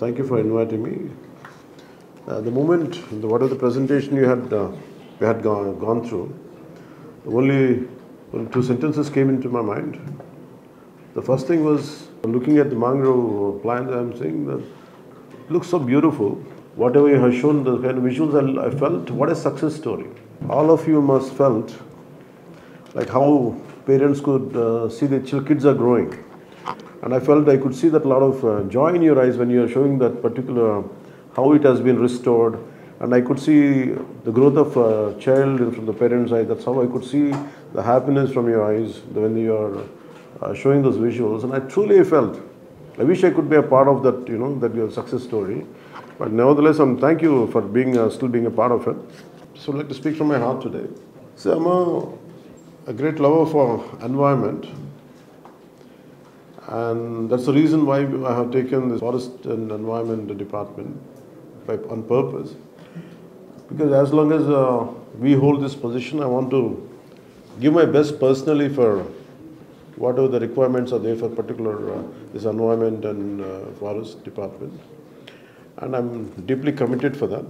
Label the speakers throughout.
Speaker 1: Thank you for inviting me. The moment, whatever the presentation we had gone through, only two sentences came into my mind. The first thing was looking at the mangrove plant. I'm saying that it looks so beautiful. Whatever you have shown, the kind of visuals, I felt what a success story. All of you must felt like how parents could see the kids are growing. And I felt I could see that lot of joy in your eyes when you are showing that particular, how it has been restored. And I could see the growth of a child from the parents' eye. That's how I could see the happiness from your eyes when you are showing those visuals. And I truly felt, I wish I could be a part of that, that your success story. But nevertheless, thank you for still being a part of it. So I'd like to speak from my heart today. So I'm a great lover for environment. And that's the reason why I have taken the Forest and Environment Department on purpose. Because as long as we hold this position, I want to give my best personally for whatever the requirements are there for particular this Environment and Forest Department. And I'm deeply committed for that.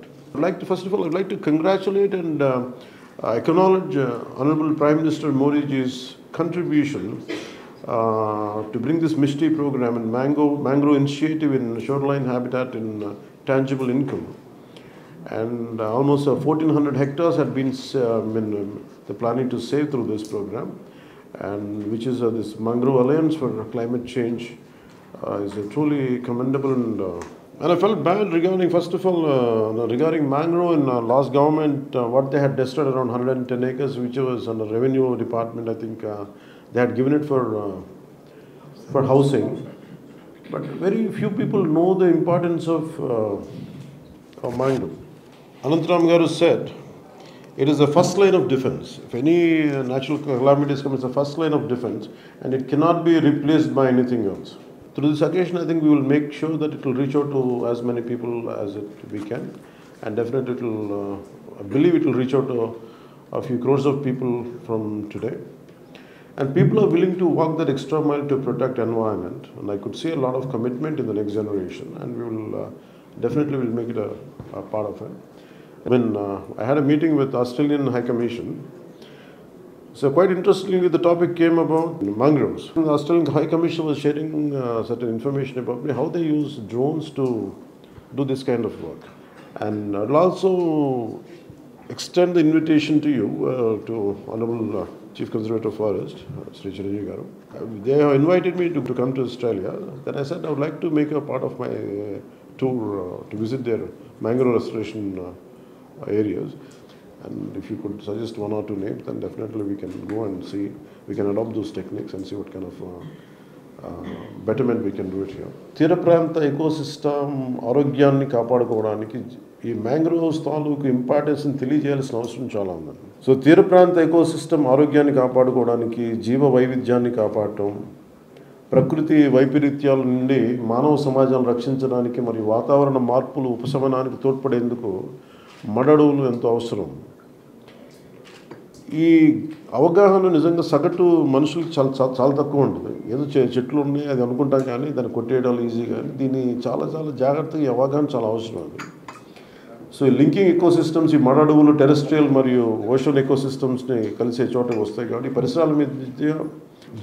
Speaker 1: First of all, I'd like to congratulate and acknowledge Honorable Prime Minister Modi's contribution to bring this MISTI program and mangrove initiative in shoreline habitat in tangible income. And almost 1,400 hectares had been the planning to save through this program, and which is this Mangrove Alliance for Climate Change is truly commendable. And I felt bad regarding, first of all, regarding mangrove in last government, what they had destroyed around 110 acres, which was under revenue department. I think they had given it for housing, but very few people know the importance of mangrove. Anantaram Garu said, it is the first line of defense. If any natural calamities come, it's the first line of defense, and it cannot be replaced by anything else. Through this occasion, I think we will make sure that it will reach out to as many people as we can, and definitely I believe it will reach out to a few crores of people from today. And people are willing to walk that extra mile to protect environment, and I could see a lot of commitment in the next generation, and we will definitely will make it a part of it. When I had a meeting with Australian High Commission, so quite interestingly, the topic came about mangroves. The Australian High Commission was sharing certain information about how they use drones to do this kind of work. And I'll also extend the invitation to you, to Honorable Chief Conservator of Forest, Sri Chiranjeevi Garu. They have invited me to come to Australia. Then I said I would like to make a part of my tour to visit their mangrove restoration areas. And if you could suggest one or two names, then definitely we can go and see, we can adopt those techniques and see what kind of betterment we can do it here. తీర ప్రాంత ecosystem ఆరోగ్యాన్ని కాపాడుకోవడానికి ఈ mangroves తాలూకు ఇంపార్టెన్స్ని తెలియజేయాల్సిన అవసరం చాలా ఉందండి. So తీర ప్రాంత ఎకోసిస్టమ్ ఆరోగ్యాన్ని కాపాడుకోవడానికి, జీవ వైవిధ్యాన్ని కాపాడటం, ప్రకృతి వైపరీత్యాల నుండి మానవ సమాజాన్ని రక్షించడానికి మరియు వాతావరణ మార్పులు ఉపశమనానికి తోడ్పడేందుకు మడడువులు ఎంతో అవసరం. ఈ అవగాహన నిజంగా సగటు మనుషులకు చాలా తక్కువ ఉంటుంది. ఏదో చెట్లు ఉన్నాయి అది అనుకుంటాం, కానీ దాన్ని కొట్టేయడాలు ఈజీ, కానీ దీన్ని చాలా జాగ్రత్తగా ఈ అవగాహన చాలా అవసరం అది. సో ఈ లింకింగ్ ఎకోసిస్టమ్స్, ఈ మడడువులు టెరెస్ట్రియల్ మరియు ఓషన్ ఎకోసిస్టమ్స్ని కలిసే చోటకి వస్తాయి. కాబట్టి పరిసరాల మీద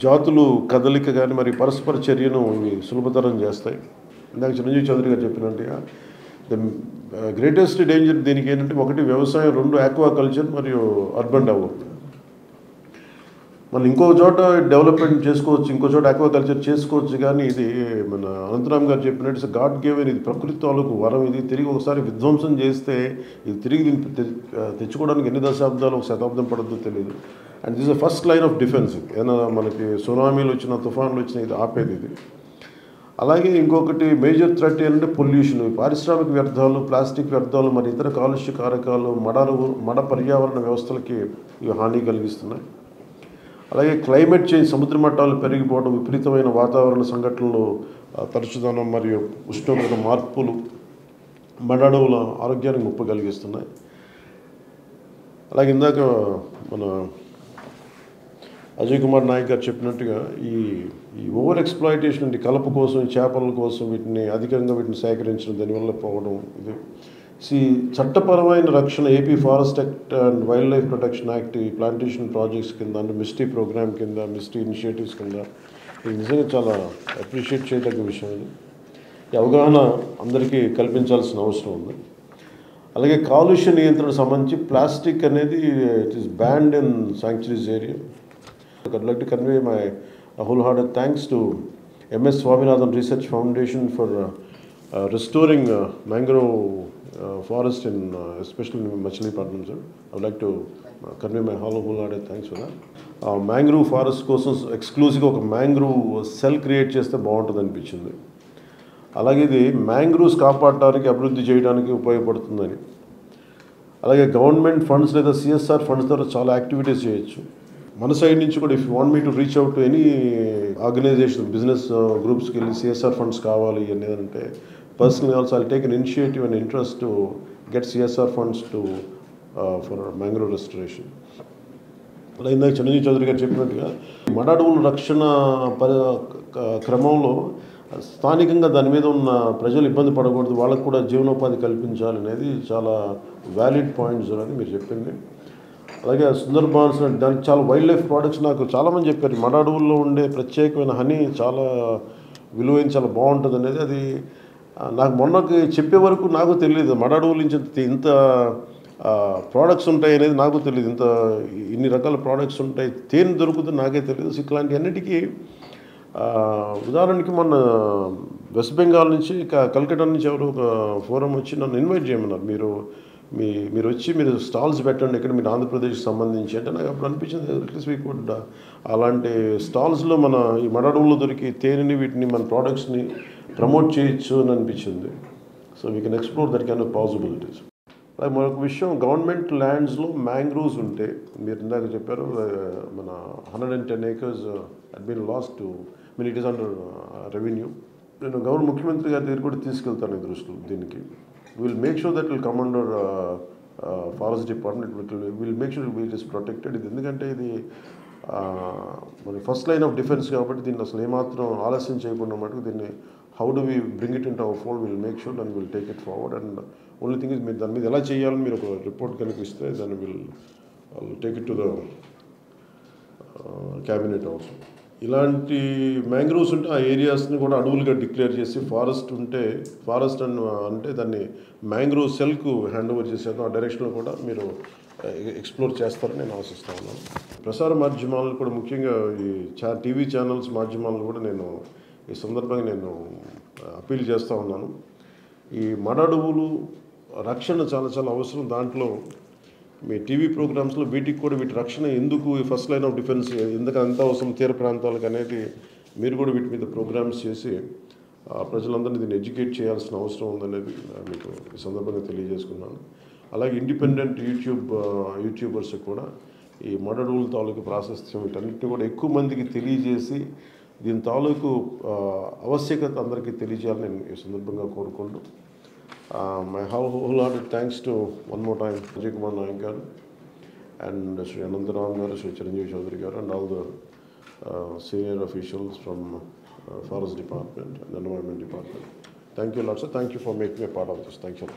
Speaker 1: జాతులు కదలిక కానీ మరియు పరస్పర చర్యను ఇవి సులభతరం చేస్తాయి. ఇందాక చిరంజీవి చౌదరి గారు చెప్పినట్టుగా ద గ్రేటెస్ట్ డేంజర్ దీనికి ఏంటంటే, ఒకటి వ్యవసాయం, రెండు ఆక్వాకల్చర్ మరియు అర్బన్ డెవలప్మెంట్. మనం ఇంకో చోట డెవలప్మెంట్ చేసుకోవచ్చు, ఇంకో చోట ఆక్వాకల్చర్ చేసుకోవచ్చు, కానీ ఇది మన అనంతరామ్ గారు చెప్పినట్టు గాడ్ గివెన్, ఇది ప్రకృతి తాలూకు వరం. ఇది తిరిగి ఒకసారి విధ్వంసం చేస్తే ఇది తిరిగి తెచ్చుకోవడానికి ఎన్ని దశాబ్దాలు, ఒక శతాబ్దం పడద్దో తెలియదు. And this is first line of defence. ఏదైనా మనకి సునామీలు వచ్చినా, తుఫాన్లు వచ్చినా ఇది ఆపేది ఇది. అలాగే ఇంకొకటి మేజర్ థ్రెట్ ఏంటంటే పొల్యూషన్, పారిశ్రామిక వ్యర్థాలు, ప్లాస్టిక్ వ్యర్థాలు మరి ఇతర కాలుష్య కారకాలు మడ పర్యావరణ వ్యవస్థలకి ఇవి హాని కలిగిస్తున్నాయి. అలాగే క్లైమేట్ చేంజ్, సముద్ర మట్టాలు పెరిగిపోవడం, విపరీతమైన వాతావరణ సంఘటనలు, తరచుదనం మరియు ఉష్ణోగ్రత మార్పులు మడడువుల ఆరోగ్యానికి ముప్పు కలిగిస్తున్నాయి. అలాగే ఇందాక మన అజయ్ కుమార్ నాయక్ గారు చెప్పినట్టుగా ఈ ఈ ఓవర్ ఎక్స్ప్లాయిటేషన్ అంటే కలప కోసం చేపల కోసం వీటిని అధికంగా సేకరించడం దానివల్ల పోవడం ఇది చట్టపరమైన రక్షణ AP forest act and wild life protection act ఈ ప్లాంటేషన్ ప్రాజెక్ట్స్ కింద అంటే మిస్టీ ప్రోగ్రామ్ కింద మిస్టీ ఇనిషియేటివ్స్ కింద ఇది నిజంగా చాలా అప్రిషియేట్ చేయదగ్గ విషయం ఇది. ఈ అవగాహన అందరికీ కల్పించాల్సిన అవసరం ఉంది. అలాగే కాలుష్య నియంత్రణ సంబంధించి ప్లాస్టిక్ అనేది it is banned in sanctuaries area. I'd like to convey my wholehearted thanks to MS Swaminathan Research Foundation for restoring mangrove forest in especially in Machilipatnam, sir. I would like to convey my wholehearted thanks for that. Mangrove forest కోసం ఎక్స్క్లూజివ్గా ఒక mangrove cell create చేస్తే బాగుంటుంది అనిపించింది. అలాగే ఇది mangroves కాపాడటానికి అభివృద్ధి చేయడానికి ఉపయోగపడుతుందని, అలాగే గవర్నమెంట్ ఫండ్స్ లేదా సిఎస్ఆర్ ఫండ్స్ ద్వారా చాలా యాక్టివిటీస్ చేయొచ్చు. మన సైడ్ నుంచి కూడా if you want me to reach out to any organisation business గ్రూప్స్కి వెళ్ళి సిఎస్ఆర్ ఫండ్స్ కావాలి అనేదంటే personally also I'll take an initiative and interest to get CSR funds to for mangrove restoration. అలా ఇందాక చిరంజీవి చౌదరి గారు చెప్పినట్టుగా మడ అడవుల రక్షణ క్రమంలో స్థానికంగా దాని మీద ఉన్న ప్రజలు ఇబ్బంది పడకూడదు, వాళ్ళకు కూడా జీవనోపాధి కల్పించాలి అనేది చాలా వ్యాలిడ్ పాయింట్స్ అని మీరు చెప్పింది. అలాగే సుందర్బాన్స్ దానికి చాలా వైల్డ్ లైఫ్ ప్రోడక్ట్స్ నాకు చాలామంది చెప్పారు. మడ అడవుల్లో ఉండే ప్రత్యేకమైన హనీ చాలా విలువైన చాలా బాగుంటుంది అనేది. అది నాకు మొన్నకి చెప్పే వరకు నాకు తెలియదు మడ అడవుల నుంచి ఇంత ప్రోడక్ట్స్ ఉంటాయి అనేది నాకు తెలియదు. ఇన్ని రకాల ప్రోడక్ట్స్ ఉంటాయి, తేనె దొరుకుతుంది నాకే తెలియదు. ఇట్లాంటి అన్నిటికీ ఉదాహరణకి మొన్న వెస్ట్ బెంగాల్ నుంచి కల్కటా నుంచి ఎవరు ఒక ఫోరం వచ్చి నన్ను ఇన్వైట్ చేయమన్నారు. మీరు వచ్చి మీరు స్టాల్స్ పెట్టండి ఇక్కడ మీరు ఆంధ్రప్రదేశ్కి సంబంధించి అంటే నాకు అప్పుడు అనిపించింది అట్లీస్ట్ వీ కుడ్ అలాంటి స్టాల్స్లో మన ఈ మడ అడవుల్లో దొరికి తేనెని వీటిని మన ప్రోడక్ట్స్ని ప్రమోట్ చేయొచ్చు అని అనిపించింది. So we can explore that kind of possibilities. అలాగే మరొక విషయం, గవర్నమెంట్ ల్యాండ్స్లో మ్యాంగ్రోవ్స్ ఉంటే మీరు ఇందాక చెప్పారు మన 110 acres had been lost to it is under revenue. నేను ముఖ్యమంత్రి గారి దగ్గర కూడా తీసుకెళ్తాను ఈ దృష్టిలో దీనికి. We'll make sure that will come under forest department. We'll make sure it is protected. ఇది ఎందుకంటే ఇది మన ఫస్ట్ లైన్ ఆఫ్ డిఫెన్స్ కాబట్టి దీన్ని అసలు ఏమాత్రం ఆలస్యం చేయకుండా మటుకు దీన్ని how do we bring it in to our fold will make sure and will take it forward. And only thing is మీరు దాని మీద ఎలా చేయాలని మీరు ఒక రిపోర్ట్ కనుక ఇస్తే దాన్ని will take it to the cabinet also. ఇలాంటి మ్యాంగ్రోవ్స్ ఉంటే ఆ ఏరియాస్ని కూడా అడవులుగా డిక్లేర్ చేసి ఫారెస్ట్ అంటే దాన్ని మ్యాంగ్రోవ్ సెల్కు హ్యాండ్ ఓవర్ చేసేది ఆ డైరెక్షన్లో కూడా మీరు ఎక్స్ప్లోర్ చేస్తారని నేను ఆశిస్తా ఉన్నాను. ప్రసార మాధ్యమాలను కూడా ముఖ్యంగా ఈ టీవీ ఛానల్స్ మాధ్యమాలను కూడా నేను ఈ సందర్భంగా నేను అప్పీల్ చేస్తూ ఉన్నాను. ఈ మడ అడవులు రక్షణ చాలా చాలా అవసరం. దాంట్లో మీ టీవీ ప్రోగ్రామ్స్లో వీటి రక్షణ ఎందుకు ఫస్ట్ లైన్ ఆఫ్ డిఫెన్స్ ఎందుకు అంత అవసరం తీర ప్రాంతాలకు అనేది మీరు కూడా వీటి మీద ప్రోగ్రామ్స్ చేసి ప్రజలందరినీ దీన్ని ఎడ్యుకేట్ చేయాల్సిన అవసరం ఉందనేది మీకు ఈ సందర్భంగా తెలియజేసుకున్నాను. అలాగే ఇండిపెండెంట్ యూట్యూబర్స్ కూడా ఈ మడ అడవుల తాలూకు ప్రాశస్త్యం వీటన్నిటిని కూడా ఎక్కువ మందికి తెలియజేసి దీని తాలూకు ఆవశ్యకత అందరికీ తెలియజేయాలని నేను ఈ సందర్భంగా కోరుకుంటూ my wholehearted thanks to one more time Ajay Kumar Nayak garu and Sri Anandaram garu, Sri Chiranjeevi Chaudhary garu and all the senior officials from Forest Department and Environment Department. Thank you a lot, sir. Thank you for making me a part of this. Thank you.